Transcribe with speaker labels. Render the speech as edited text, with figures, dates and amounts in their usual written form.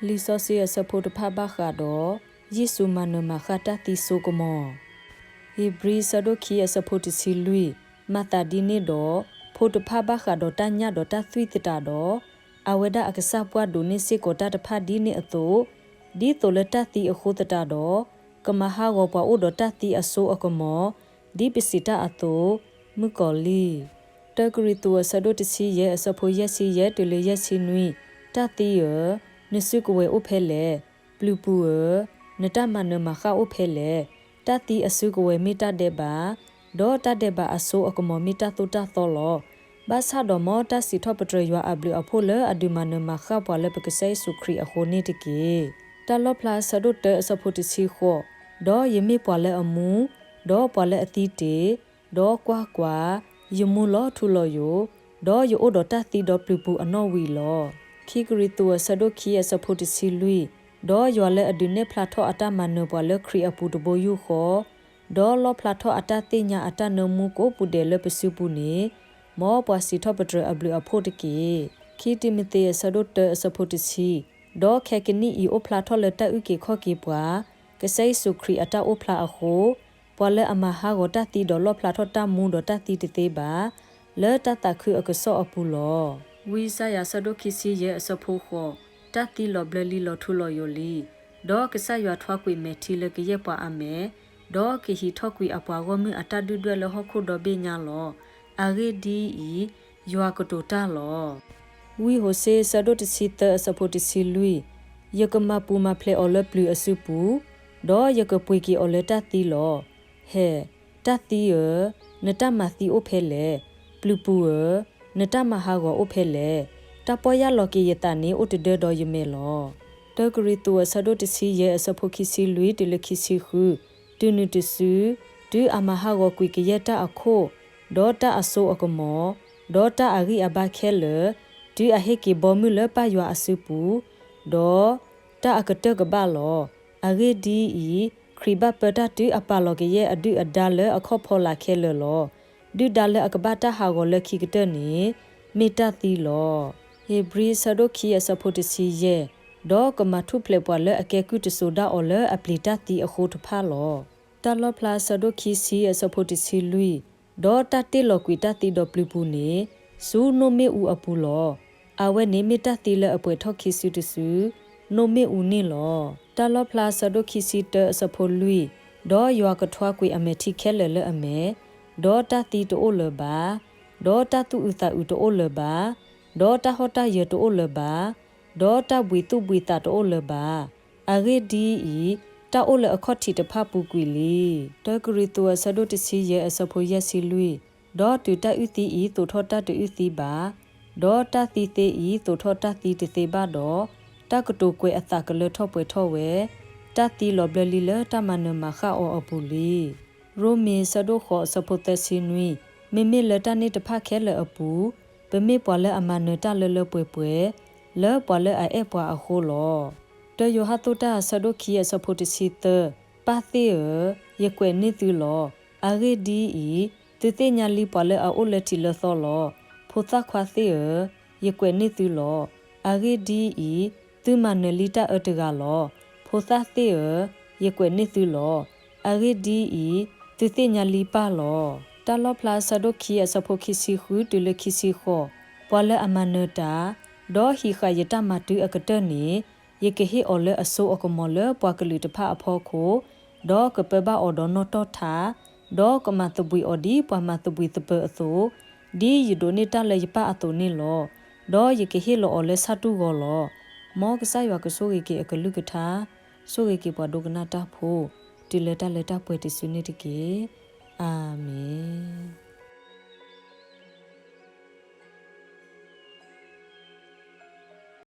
Speaker 1: လီဆောစီယစဖို့တဖဘခါတော့ယေစုမနမခတာတီဆိုကမောဟီဘရီဆဒိုခီယစဖို့တစီလူမတာဒီနေတော့ဖို့တဖဘခါတော့တညတော့တသွိတတာတော့အဝဒအကဆပွားဒိုနေစီကိုတာတဖဒီနေအတူဒီတိုလတတီအခုတတာတော့ကမဟာဂောပွားအိုဒတတီအဆိုအကမောဒီပစီတာအတူမူကောလီတဂရီတူဆဒိုတစီရဲ့အစဖို့ရက်စီရဲ့တလေရက်စီနွီတတီယနစုကဝဲအိုဖဲလေပလူပူနတမနမခအိုဖဲလေတတီအစုကဝဲမိတတဲ့ပါဒေါ်တတဲ့ပါအဆိုအကမောမိတတူတာသောလောဘာသာတော်မောတစီထောပတရယအဘလအဖိုလအဒူမနမခပွားလေပကဆေဆုခရီအခုနေတကေတလောပလာဆဒုတ်အစဖို့တစီခောဒေါ်ယမိပွားလေအမူဒေါ်ပွားလေအတီတေဒေါ်ကွာကွာယမူလောထူလောယဒေါ်ယအိုဒတတီဒေါ်ပလူပူအနောဝီလောခိကရီတူဆဒုခီယစဖို့တစီလူဒေါ်ယောလေအဒုနေဖလာထောအတမနပွားလေခရီအပူတဘယုခောဒေါ်လောဖလာထောအတတိညာအတနမူကိုပူတယ်လေပစုပူနေမောပွားစီထောပတရအဘလအဖို့တကေခိတိမတေဆဒုတ်အစဖို့တစီဒေါ်ခေကနီအီအိုဖလာထောလေတဥကေခောကေပွားကဆေဆုခရီအတအိုဖလာအခုပွာလေအမဟာဂောတတီဒေါ်လောဖလာထောတမူဒေါ်တတီတသေးပါလေတတခုအကဆောအပူလောဝီဆာယာဆဒိုခီစီရဲ့အစဖို့ခောတတီလောဘလလီလောထူလောယိုလီဒေါ်ကဆရွာထွားကွေမေတီလကရဲ့ပွားအမေဒေါ်ကဟီထောက်ကွေအပွားဂောမအတဒွဒွဲလဟခုဒေါ်ဘေညာလောအာဂေဒီဤယွာကတိုတာလောဝီဟိုဆေဆဒိုတစီတအစဖို့တစီလူယကမပူမဖလေအော်လပလူအစုပူဒေါ်ယကပွေကီအော်လတတီလောဟဲတတီယနတမသီအိုဖဲလေပလူပူနတမဟာကိုအိုဖဲလေတပေါ်ရလော်ကီယတနီအိုတဒေဒေါ်ယမေလောတဂရီတူဆဒိုတစီရဲ့အစဖို့ခီစီလူတလခီစီခုတူနုတဆူဒူအမဟာကိုကွေကရတအခုဒေါ်တာအဆိုအကမောဒေါ်တာအဂီအဘခဲလဒူအဟေကီဘောမူလပယွာအစုပူဒေါ်တာအကတကဘလောအဂေဒီဤခရီဘပတာတူအပလောကရဲ့အဒုအဒါလအခောဖောလာခဲလောဒူဒါလအကဘတာဟာကိုလက်ခိကတနီမေတသီလောဟေဘရီဆဒိုခီအစဖို့တစီရဲ့ဒေါ်ကမထုပလေပွာလအကေကုတဆိုဒါအော်လအပလီတတီအခုတဖာလောတလောပလာဆဒိုခီစီအစဖို့တစီလူဒေါ်တတိလောကွီတတီဒေါ်ပလူပူနေစူနိုမေဦးအပူလောအဝဲနေမီတတီလအပွေထောက်ခီစုတဆူနိုမေဦးနေလောတလောပလာဆဒိုခီစီတအစဖို့လူဒေါ်ယွာကထွားကွေအမေတီခဲလလအမေဒေါ်တတီတိုလဘာဒေါ်တတူဥတာဥတိုလဘာဒေါ်တဟတာရတိုလဘာဒေါ်တဘွီတုဘွီတာတိုလဘာအဂေဒီဤတာအိုလအခော့တီတဖပူကွီလီတဂရီတူဆဒိုတစီရဲ့အစဖို့ရက်စီလူဒေါ်တူတဥတီဤတူထောတတူဥတီပါဒေါ်တတီတေဤတူထောတတီတသေးပါတော့တကတိုကွေအတကလထောပွေထောဝဲတတီလောဘလလီလတမနမခအောအပူလီရိုမီဆဒိုခောစဖို့တစီနွီမေမေလတနေတဖခဲလအပူပမေပွာလအမနတလလပွေပွေလောပွာလအဲပွာအခုလောတယောဟတုတာဆဒိုခီယစဖို့တစီတပါသေးရကွေနေသူလောအဂေဒီဤတေတေညာလီပွာလအိုလက်တီလသောလောဖိုသခွာသေးရကွေနေသူလောအဂေဒီဤသူမနလီတာအတကလောဖိုသသေးရကွေနေသူလောအဂေဒီဤတေတေညာလီပါလောတလောပလာဆဒိုခီယစဖို့ခီစီခုတူလခီစီခောပွာလအမနတာဒေါ်ဟီခယတမတူအကတနီယေကဟေအော်လအဆိုအကမောလပွာကလူတဖအဖောခိုဒေါ်ကပဘအော်ဒေါ်နောတောထာဒေါ်ကမတပွီအော်ဒီပွာမတပွီတပအဆိုဒီယဒိုနေတာလေပအတုနေလောဒေါ်ယေကဟေလောအော်လဆတူဂောလောမောကဆာယဝကဆိုယေကေအကလူကထာဆိုယေကေပွာဒုကနာတာဖိုတီလက်တာပွေတဆုနေတကေအာမင်